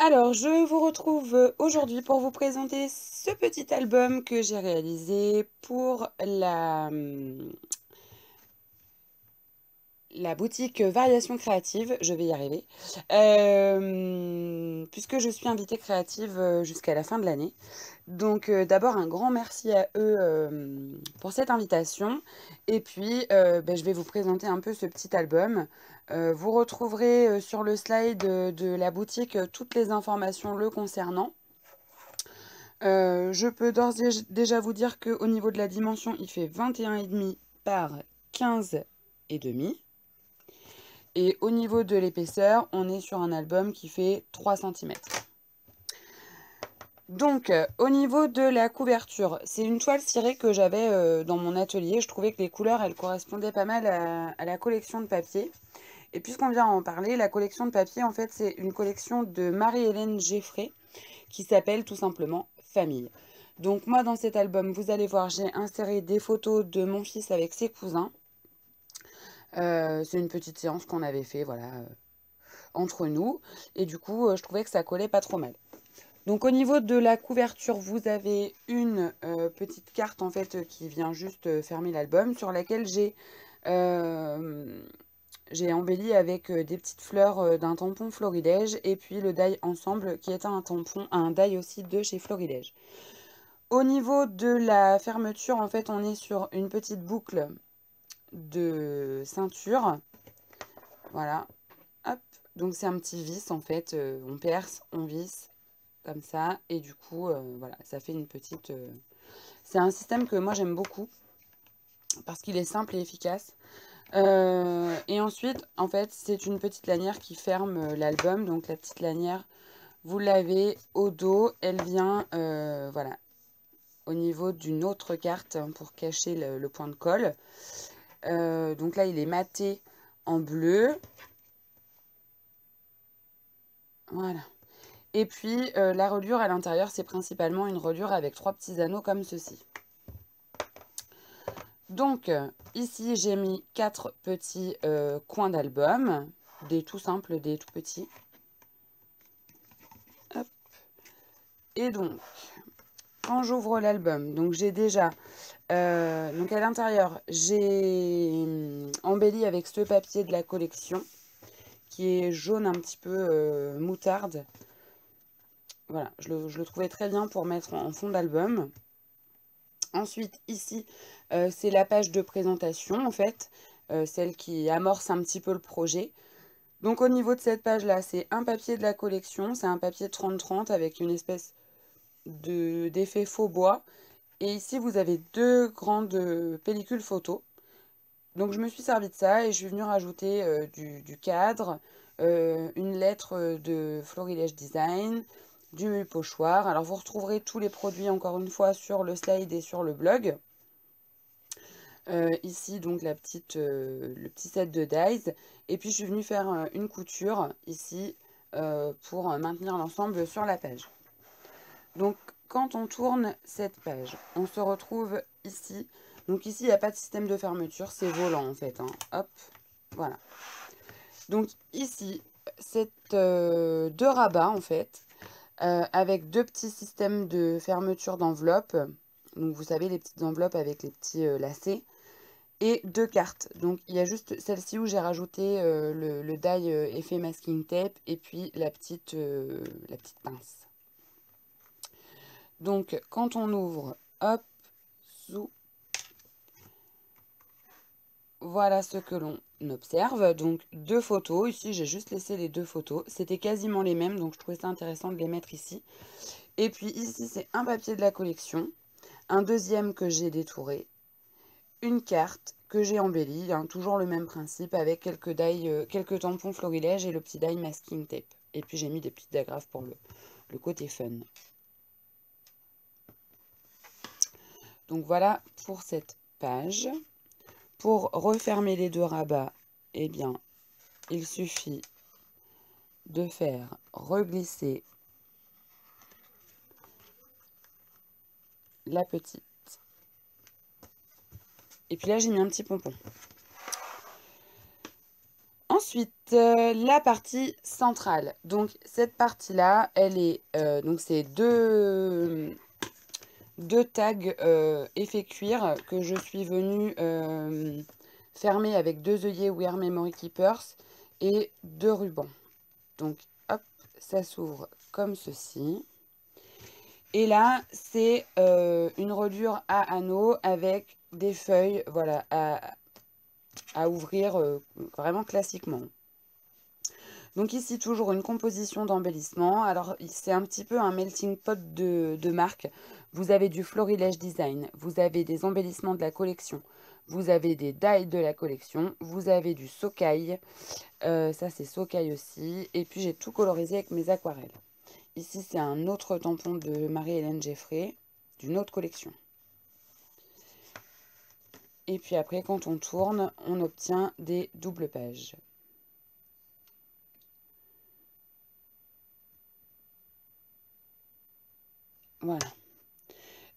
Alors, je vous retrouve aujourd'hui pour vous présenter ce petit album que j'ai réalisé pour la boutique Variation Créative. Je vais y arriver. Puisque je suis invitée créative jusqu'à la fin de l'année. Donc, d'abord, un grand merci à eux pour cette invitation. Et puis, je vais vous présenter un peu ce petit album. Vous retrouverez sur le slide de la boutique toutes les informations le concernant. Je peux d'ores et déjà vous dire qu'au niveau de la dimension, il fait 21,5 par 15,5. Et au niveau de l'épaisseur, on est sur un album qui fait 3 cm. Donc, au niveau de la couverture, c'est une toile cirée que j'avais dans mon atelier. Je trouvais que les couleurs, elles correspondaient pas mal à la collection de papier. Et puisqu'on vient en parler, la collection de papier, en fait, c'est une collection de Marie-Hélène Geffray qui s'appelle tout simplement Famille. Donc moi, dans cet album, vous allez voir, j'ai inséré des photos de mon fils avec ses cousins. C'est une petite séance qu'on avait fait, voilà, entre nous. Et du coup, je trouvais que ça collait pas trop mal. Donc au niveau de la couverture, vous avez une petite carte en fait qui vient juste fermer l'album, sur laquelle j'ai embelli avec des petites fleurs d'un tampon Florilège et puis le die ensemble qui est un tampon, un die aussi de chez Florilège. Au niveau de la fermeture, en fait, on est sur une petite boucle de ceinture. Voilà. Hop. Donc c'est un petit vis en fait. On perce, on visse comme ça. Et du coup, voilà, ça fait une petite... C'est un système que moi j'aime beaucoup parce qu'il est simple et efficace. Et ensuite, en fait, c'est une petite lanière qui ferme l'album. Donc la petite lanière, vous l'avez au dos. Elle vient, voilà, au niveau d'une autre carte pour cacher le point de colle. Donc là, il est maté en bleu. Voilà. Et puis, la reliure à l'intérieur, c'est principalement une reliure avec 3 petits anneaux comme ceci. Donc, ici, j'ai mis 4 petits coins d'album. Des tout simples, des tout petits. Hop. Et donc, quand j'ouvre l'album, donc j'ai déjà... donc à l'intérieur, j'ai embelli avec ce papier de la collection qui est jaune un petit peu moutarde. Voilà, je le trouvais très bien pour mettre en fond d'album. Ensuite, ici, c'est la page de présentation, en fait, celle qui amorce un petit peu le projet. Donc au niveau de cette page-là, c'est un papier de la collection, c'est un papier 30-30 avec une espèce d'effet faux bois. Et ici, vous avez 2 grandes pellicules photo. Donc je me suis servi de ça et je suis venue rajouter du cadre, une lettre de Florilège Design, du pochoir. Alors vous retrouverez tous les produits encore une fois sur le slide et sur le blog. Ici donc le petit set de dies. Et puis je suis venue faire une couture ici pour maintenir l'ensemble sur la page. Donc quand on tourne cette page, on se retrouve ici. Donc ici, il n'y a pas de système de fermeture, c'est volant en fait. Hein. Hop, voilà. Donc ici, c'est 2 rabats en fait, avec 2 petits systèmes de fermeture d'enveloppe. Donc vous savez, les petites enveloppes avec les petits lacets. Et 2 cartes. Donc il y a juste celle-ci où j'ai rajouté le die effet masking tape et puis la petite pince. Donc quand on ouvre, hop, zou, voilà ce que l'on observe. Donc 2 photos. Ici, j'ai juste laissé les 2 photos. C'était quasiment les mêmes, donc je trouvais ça intéressant de les mettre ici. Et puis ici, c'est un papier de la collection. Un deuxième que j'ai détouré. Une carte que j'ai embellie. Hein, toujours le même principe avec quelques tampons florilèges et le petit die masking tape. Et puis j'ai mis des petites agrafes pour le côté fun. Donc voilà pour cette page. Pour refermer les 2 rabats, eh bien, il suffit de faire reglisser la petite. Et puis là, j'ai mis un petit pompon. Ensuite, la partie centrale. Donc, cette partie-là, elle est... donc, c'est deux tags effet cuir que je suis venue fermer avec 2 œillets We Are Memory Keepers et 2 rubans. Donc, hop, ça s'ouvre comme ceci. Et là, c'est une reliure à anneaux avec des feuilles, voilà, à ouvrir vraiment classiquement. Donc ici, toujours une composition d'embellissement. Alors, c'est un petit peu un melting pot de marque. Vous avez du Florilège Design, vous avez des embellissements de la collection, vous avez des die de la collection, vous avez du Sokai, ça c'est Sokai aussi. Et puis, j'ai tout colorisé avec mes aquarelles. Ici, c'est un autre tampon de Marie-Hélène Geffray, d'une autre collection. Et puis après, quand on tourne, on obtient des doubles pages. Voilà.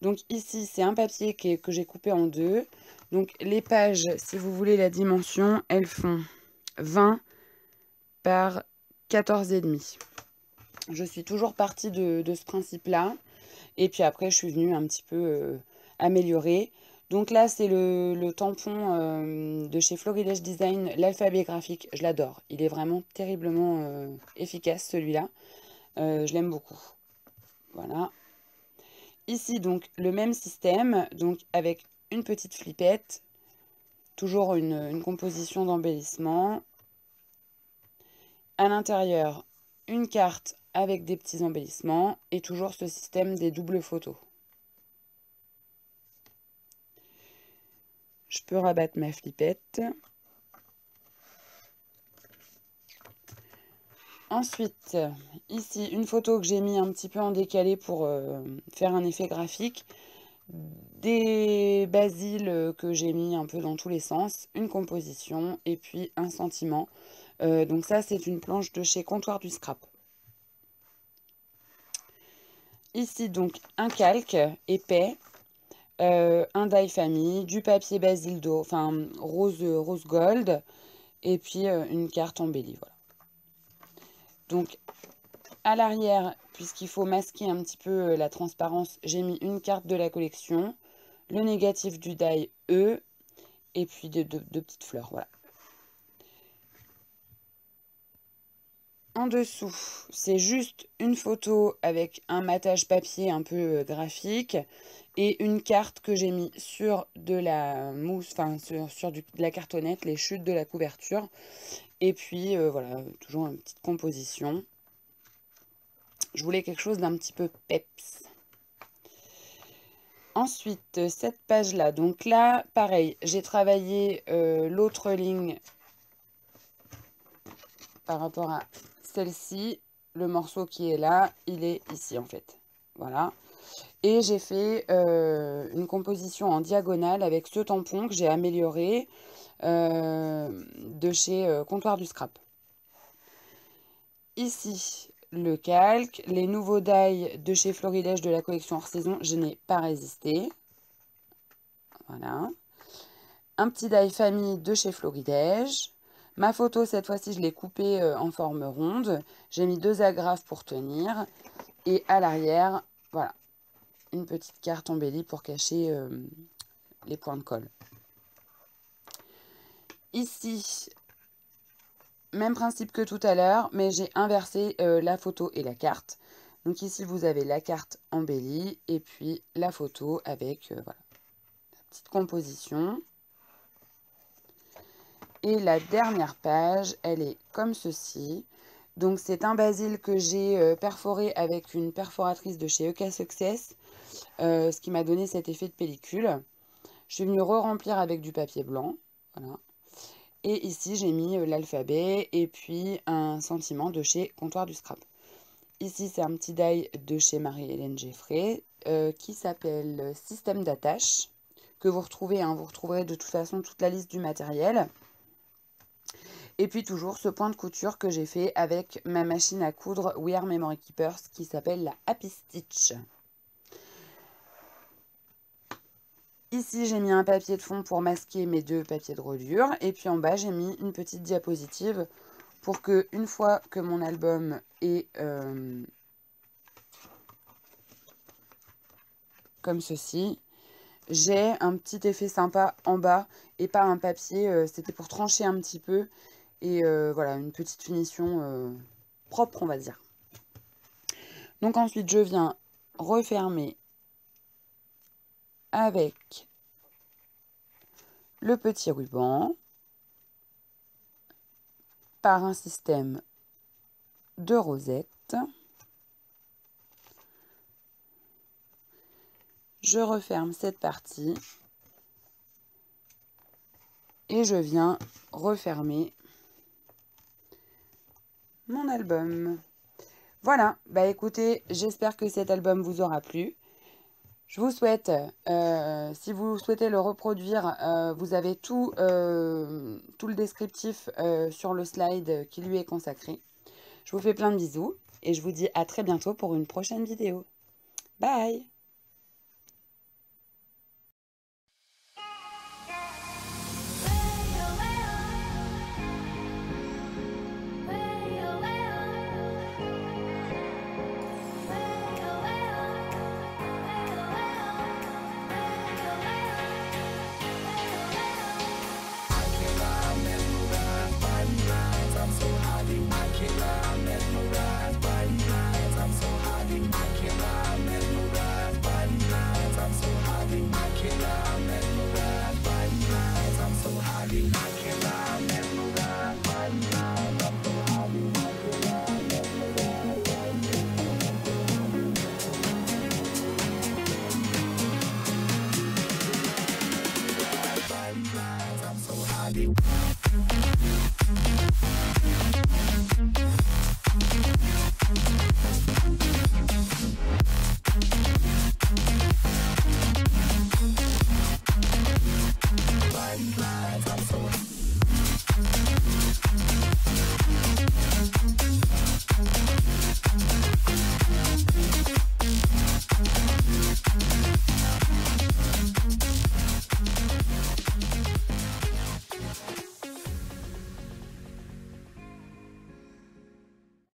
Donc ici, c'est un papier que j'ai coupé en deux. Donc les pages, si vous voulez la dimension, elles font 20 par 14,5. Je suis toujours partie de ce principe-là. Et puis après, je suis venue un petit peu améliorer. Donc là, c'est le tampon de chez Florilège Design, l'alphabet graphique. Je l'adore. Il est vraiment terriblement efficace, celui-là. Je l'aime beaucoup. Voilà. Ici, donc, le même système, donc avec une petite flippette, toujours une composition d'embellissement. À l'intérieur, une carte avec des petits embellissements et toujours ce système des doubles photos. Je peux rabattre ma flippette. Ensuite, ici, une photo que j'ai mis un petit peu en décalé pour faire un effet graphique. Des basiles que j'ai mis un peu dans tous les sens. Une composition et puis un sentiment. Donc ça, c'est une planche de chez Comptoir du Scrap. Ici, donc, un calque épais. Un die famille, du papier basil d'eau, enfin rose gold, et puis une carte embellie, voilà. Donc à l'arrière, puisqu'il faut masquer un petit peu la transparence, j'ai mis une carte de la collection, le négatif du die E, et puis deux petites fleurs, voilà. En dessous, c'est juste une photo avec un matage papier un peu graphique et une carte que j'ai mis sur de la mousse, enfin sur de la cartonnette, les chutes de la couverture. Et puis voilà, toujours une petite composition. Je voulais quelque chose d'un petit peu peps. Ensuite, cette page-là. Donc là, pareil, j'ai travaillé l'autre ligne par rapport à celle-ci. Le morceau qui est là, il est ici en fait. Voilà. Et j'ai fait une composition en diagonale avec ce tampon que j'ai amélioré de chez Comptoir du Scrap. Ici, le calque, les nouveaux die de chez Florilège de la collection hors saison, je n'ai pas résisté. Voilà. Un petit die famille de chez Florilège. Ma photo, cette fois-ci, je l'ai coupée en forme ronde. J'ai mis 2 agrafes pour tenir. Et à l'arrière, voilà, une petite carte embellie pour cacher les points de colle. Ici, même principe que tout à l'heure, mais j'ai inversé la photo et la carte. Donc ici, vous avez la carte embellie et puis la photo avec voilà, la petite composition. Et la dernière page, elle est comme ceci. Donc c'est un basil que j'ai perforé avec une perforatrice de chez EK Success, ce qui m'a donné cet effet de pellicule. Je suis venue re-remplir avec du papier blanc. Voilà. Et ici, j'ai mis l'alphabet et puis un sentiment de chez Comptoir du Scrap. Ici, c'est un petit die de chez Marie-Hélène Geffray qui s'appelle Système d'attache, que vous retrouvez, hein, vous retrouverez de toute façon toute la liste du matériel. Et puis toujours ce point de couture que j'ai fait avec ma machine à coudre We Are Memory Keepers qui s'appelle la Happy Stitch. Ici, j'ai mis un papier de fond pour masquer mes 2 papiers de reliure. Et puis en bas, j'ai mis une petite diapositive pour que, une fois que mon album est comme ceci, j'ai un petit effet sympa en bas et pas un papier. C'était pour trancher un petit peu. Et voilà, une petite finition propre, on va dire. Donc ensuite, je viens refermer avec le petit ruban par un système de rosette. Je referme cette partie et je viens refermer mon album. Voilà, bah écoutez, j'espère que cet album vous aura plu. Je vous souhaite, si vous souhaitez le reproduire, vous avez tout le descriptif sur le slide qui lui est consacré. Je vous fais plein de bisous et je vous dis à très bientôt pour une prochaine vidéo. Bye!